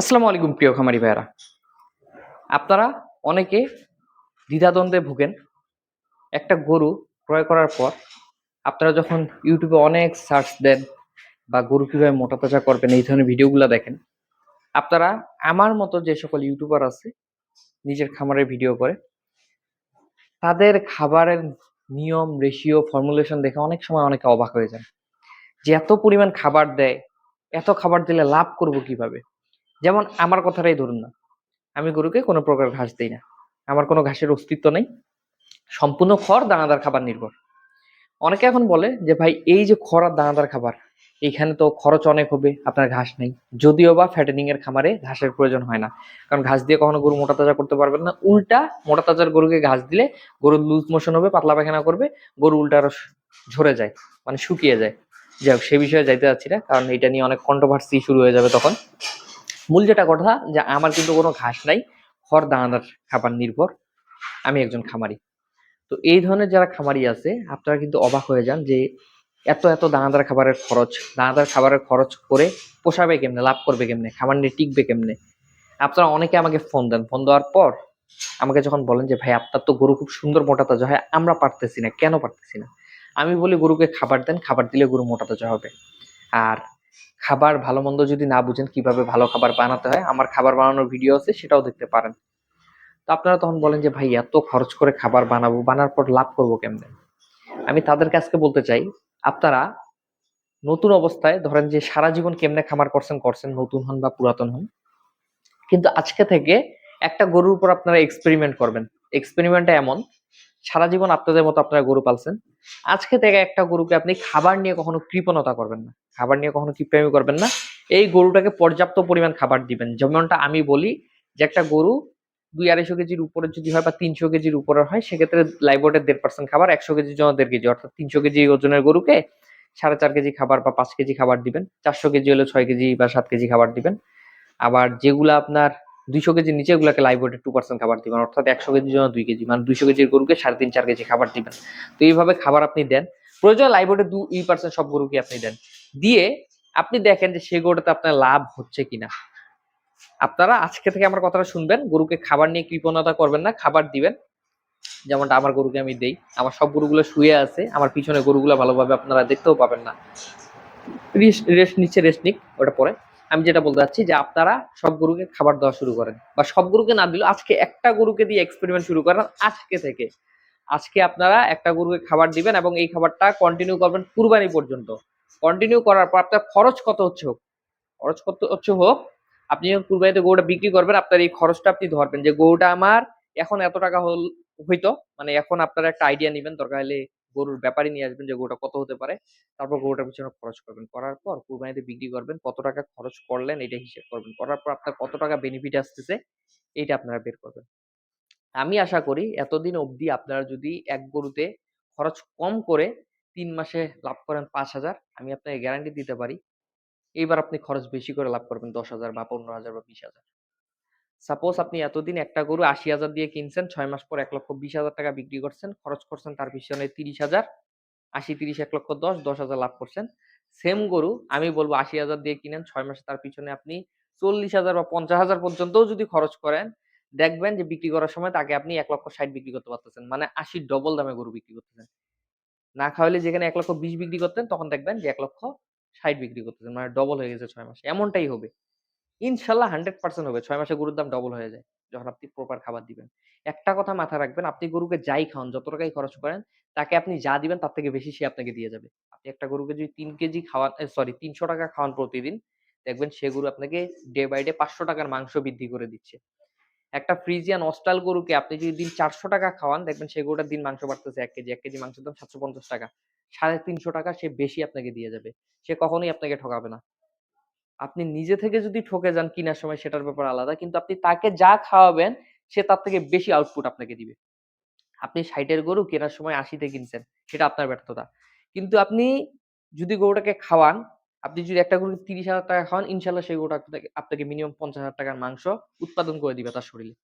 আসসালামু আলাইকুম প্রিয় খামারি ভাইয়েরা। আপনারা অনেকে দ্বিধাদ্বন্দ্বে ভোগেন। একটা গরু ক্রয় করার পর আপনারা যখন ইউটিউবে অনেক সার্চ দেন বা গরু কিভাবে মোটা তাজা করবেন এই ধরনের ভিডিওগুলা দেখেন, আপনারা আমার মতো যে সকল ইউটিউবার আছে নিজের খামারের ভিডিও করে, তাদের খাবারের নিয়ম, রেশিও, ফর্মুলেশন দেখে অনেক সময় অনেকে অবাক হয়ে যান। যে এত পরিমাণ খাবার দেয়, এত খাবার দিলে লাভ করব কিভাবে? যেমন আমার কথাটাই ধরুন না। আমি গরুকে কোনো প্রকার ঘাস দেই না। আমার কোনো ঘাসের অস্তিত্ব নেই। সম্পূর্ণ খড় দানাদার খাবার নির্ভর। অনেকে এখন বলে যে ভাই এই যে খড় আর দানাদার খাবার, এইখানে তো খরচ অনেক হবে, আপনার ঘাস নেই। যদিও বা ফ্যাটেনিং এর খামারে ঘাসের প্রয়োজন হয় না, কারণ ঘাস দিয়ে কখনো গরু মোটা তাজা করতে পারবেন না। উল্টা মোটা তাজার গরুকে ঘাস দিলে গরুর লুজ মোশন হবে, পাতলা পায়খানা করবে, গরু উল্টা আরো ঝরে যায়, মানে শুকিয়ে যায়। যাই হোক, সে বিষয়ে যাইতে যাচ্ছি না, কারণ এটা নিয়ে অনেক কন্ট্রোভার্সি শুরু হয়ে যাবে তখন। মূল যেটা কথা, যে আমার কিন্তু কোনো ঘাস নাই, খড় দানাদার খাবার নির্ভর। আমি একজন খামারি। তো এই ধরনের যারা খামারি আছে, আপনারা কিন্তু অবাক হয়ে যান যে এত এত দানাদার খাবারের খরচ, দানাদার খাবারের খরচ করে পোষাবে কেমনে, লাভ করবে কেমনে, খামার নিয়ে টিকবে কেমনে। আপনারা অনেকে আমাকে ফোন দেন, ফোন দেওয়ার পর আমাকে যখন বলেন যে ভাই আপনার তো গরু খুব সুন্দর মোটা তাজা হয়, আমরা পারতেছি না, কেন পারতেছি না? আমি বলি গরুকে খাবার দেন, খাবার দিলে গরু মোটা তাজা হবে। আর খাবার ভালো মন্দ যদি না বুঝেন কিভাবে ভালো খাবার বানাতে হয়, আমার খাবার বানানোর ভিডিও আছে, সেটাও দেখতে পারেন। তো আপনারা তখন বলেন যে ভাই এত খরচ করে খাবার বানাবো, বানার পর লাভ করবো কেমনে? আমি তাদের কাছকে বলতে চাই, আপনারা নতুন অবস্থায় ধরেন যে সারা জীবন কেমনে খামার করছেন করছেন, নতুন হন বা পুরাতন হন, কিন্তু আজকে থেকে একটা গরুর উপর আপনারা এক্সপেরিমেন্ট করবেন। এক্সপেরিমেন্টটা এমন, সারা জীবন আপনাদের মতো আপনারা গরু পালছেন, আজকে থেকে একটা গরুকে আপনি খাবার নিয়ে কখনো কৃপণতা করবেন না, খাবার নিয়ে কখনো কিপটামি করবেন না। এই গরুটাকে পর্যাপ্ত পরিমাণ খাবার দিবেন। যেমনটা আমি বলি যে একটা গরু 2-250 কেজির উপরে যদি হয় বা 300 কেজির উপরে হয়, সেক্ষেত্রে লাইভওয়েটের 1.5% খাবার, 100 কেজির জন্য 1.5 কেজি, অর্থাৎ 300 কেজি ওজনের গরুকে 4.5 কেজি খাবার বা 5 কেজি খাবার দিবেন। 400 কেজি হলে 6 কেজি বা 7 কেজি খাবার দিবেন। আবার যেগুলা আপনার 200 কেজির নিচে, এগুলাকে লাইভ ওয়েটের 2% খাবার দিবেন, অর্থাৎ 100 কেজির জন্য 2 কেজি, মানে 200 কেজির গরুকে 3.5-4 কেজি খাবার দিবেন। তো এইভাবে খাবার আপনি দেন, প্রয়োজন লাইভ ওয়েটের 2% সব গরুকে আপনি দেন। দিয়ে আপনি দেখেন যে সেই গরুটাতে আপনার লাভ হচ্ছে কিনা। আপনারা আজকে থেকে আমার কথাটা শুনবেন, গরুকে খাবার নিয়ে কৃপণতা করবেন না, খাবার দিবেন। যেমনটা আমার গরুকে আমি দেই, আমার সব গরুগুলো শুয়ে আছে, আমার পিছনে গরুগুলো ভালোভাবে আপনারা দেখতেও পাবেন না। রেস্ট নিচ্ছে, রেস্ট নিক, ওটা পরে। আমি যেটা বলতে চাচ্ছি যে আপনারা সব গরুকে খাবার দেওয়া শুরু করেন, বা সব গরুকে না দিলেও আজকে একটা গরুকে দিয়ে এক্সপেরিমেন্ট শুরু করেন আজকে থেকে। আজকে আপনারা একটা গরুকে খাবার দিবেন এবং এই খাবারটা কন্টিনিউ করবেন কুরবানি পর্যন্ত। কন্টিনিউ করার পর আপনার খরচ কত হচ্ছে হোক, খরচ কত হচ্ছে হোক, আপনি যখন কুরবানিতে গরুটা বিক্রি করবেন, আপনার এই খরচটা আপনি ধরবেন যে গরুটা আমার এখন এত টাকা হইতো, মানে এখন আপনারা একটা আইডিয়া নেবেন, দরকার হলে গরুর ব্যাপারই নিয়ে আসবেন যে গরুটা কত হতে পারে। তারপর গরুটার পিছনে খরচ করবেন, করার পর কুরবানিতে বিক্রি করবেন, কত টাকা খরচ করলেন এটা হিসেব করবেন, করার পর আপনার কত টাকা বেনিফিট আসতেছে এইটা আপনারা বের করবেন। আমি আশা করি এতদিন অবধি আপনারা যদি এক গরুতে খরচ কম করে 3 মাসে লাভ করেন 5,000, আমি আপনাকে গ্যারান্টি দিতে পারি এইবার আপনি খরচ বেশি করে লাভ করবেন 10,000 বা 15,000 বা 20,000। সাপোজ আপনি এতদিন একটা গরু 80,000 দিয়ে কিনছেন, 6 মাস পর 1,20,000 টাকা বিক্রি করছেন, খরচ করছেন তার পিছনে 30,000, 80 30 1,10,000, 10,000 লাভ করছেন। সেম গরু আমি বলবো 80,000 দিয়ে কিনেন, 6 মাসে তার পিছনে আপনি 40,000 বা 50,000 পর্যন্তও যদি খরচ করেন, দেখবেন যে বিক্রি করার সময় তাকে আপনি 1,60,000 বিক্রি করতে পারতেছেন, মানে 80 ডবল দামে গরু বিক্রি করতেছেন। না খাওয়ালে যেখানে 1,20,000 বিক্রি করতেন, তখন দেখবেন যে 1,60,000 বিক্রি করতেছেন, মানে ডবল হয়ে গেছে 6 মাসে। এমনটাই হবে, ইনশাল্লাহ 100% হবে। 6 মাসে গরুর দাম ডবল হয়ে যায় যখন আপনি প্রপার খাবার দিবেন। একটা কথা মাথায় রাখবেন, আপনি গরুকে যাই খাওয়ান, যত টাকাই খরচ করেন, তাকে আপনি যা দিবেন তার থেকে বেশি সে আপনাকে দিয়ে যাবে। আপনি একটা গরুকে যদি 3 কেজি খাওয়ান, সরি 300 টাকা খাওয়ান প্রতিদিন, দেখবেন সে গরু আপনাকে ডে বাই ডে 500 টাকার মাংস বৃদ্ধি করে দিচ্ছে। একটা ফ্রিজিয়ান অস্ট্রাল গরুকে আপনি যদি দিন 400 টাকা খাওয়ান, দেখবেন সে গরুটার দিন মাংস বাড়তেছে 1 কেজি। 1 কেজি মাংসের দাম 750 টাকা। 350 টাকা সে বেশি আপনাকে দিয়ে যাবে। সে কখনোই আপনাকে ঠকাবে না। আপনি নিজে থেকে যদি ঠকে যান কিনার সময়, সেটার ব্যাপার আলাদা। কিন্তু আপনি তাকে যা খাওয়াবেন, সে তার থেকে বেশি আউটপুট আপনাকে দিবে। আপনি ৬০ এর গরু কেনার সময় ৮০ তে কিনছেন, সেটা আপনার ব্যর্থতা। কিন্তু আপনি যদি গরুটাকে খাওয়ান, আপনি যদি একটা গরুকে ৩০,০০০ টাকা খাওয়ান, ইনশাআল্লাহ সেই গরুটা আপনাকে মিনিমাম ৫০,০০০ টাকার মাংস উৎপাদন করে দিবে তার শরীরে।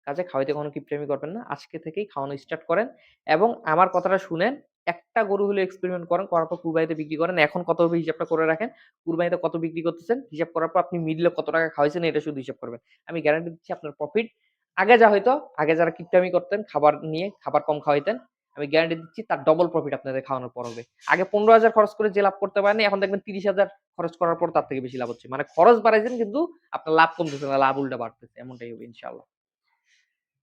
কাজে খাওয়াইতে কখনো কিপটামি করবেন না। আজকে থেকেই খাওয়ানো স্টার্ট করেন এবং আমার কথাটা শুনেন। একটা গরু হলে এক্সপেরিমেন্ট করেন, করার পর কুরবানিতে বিক্রি করেন। এখন কত হবে হিসাবটা করে রাখেন। কুরবানিতে কত বিক্রি করতেছেন, হিসাব করার পর আপনি মিডলে কত টাকা খাওয়াইছেন এটা শুধু হিসাব করবেন। আমি গ্যারান্টি দিচ্ছি আপনার প্রফিট আগে যা হইতো, আগে যারা কিপটামি করতেন খাবার নিয়ে, খাবার কম খাওয়াইতেন, আমি গ্যারান্টি দিচ্ছি তার ডবল প্রফিট আপনাদের খাওয়ানোর পর হবে। আগে ১৫,০০০ খরচ করে যে লাভ করতে পারেননি, এখন দেখবেন ৩০,০০০ খরচ করার পর তার থেকে বেশি লাভ হচ্ছে। মানে খরচ বাড়াইছেন কিন্তু আপনার লাভ কমতেছে না, লাভ উল্টা বাড়তেছে। এমনটাই হবে ইনশাআল্লাহ।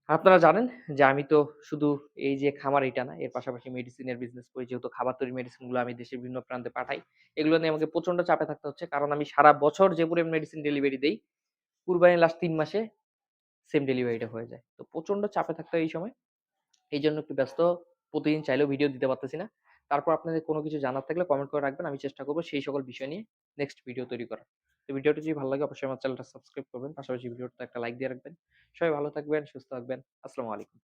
আপনারা জানেন যে আমি তো শুধু এই যে খামার এটা না, এর পাশাপাশি মেডিসিনের বিজনেস করি। যেহেতু খাবার তৈরির মেডিসিন গুলো আমি দেশের বিভিন্ন প্রান্তে পাঠাই। এগুলো নিয়ে আমাকে প্রচন্ড চাপে থাকতে হচ্ছে। কারণ আমি সারা বছর যে পরিমাণ মেডিসিন ডেলিভারি দেই, কুরবানির লাস্ট ৩ মাসে সেম ডেলিভারিটা হয়ে যায়। তো প্রচন্ড চাপে থাকতে হয় এই সময়। এইজন্য একটু ব্যস্ত। প্রতিদিন চাইলেও ভিডিও দিতে পারতেছি না। তারপর আপনাদের কোনো কিছু জানার থাকলে কমেন্ট করে রাখবেন। আমি চেষ্টা করব সেই সকল বিষয় নিয়ে নেক্সট ভিডিও তৈরি করার। তো ভিডিওটি যদি ভালো লাগে অবশ্যই আমার চ্যানেলটা সাবস্ক্রাইব করবেন। পাশাপাশি ভিডিওতে একটা লাইক দিয়ে রাখবেন। সবাই ভালো থাকবেন, সুস্থ থাকবেন। আসসালামু আলাইকুম।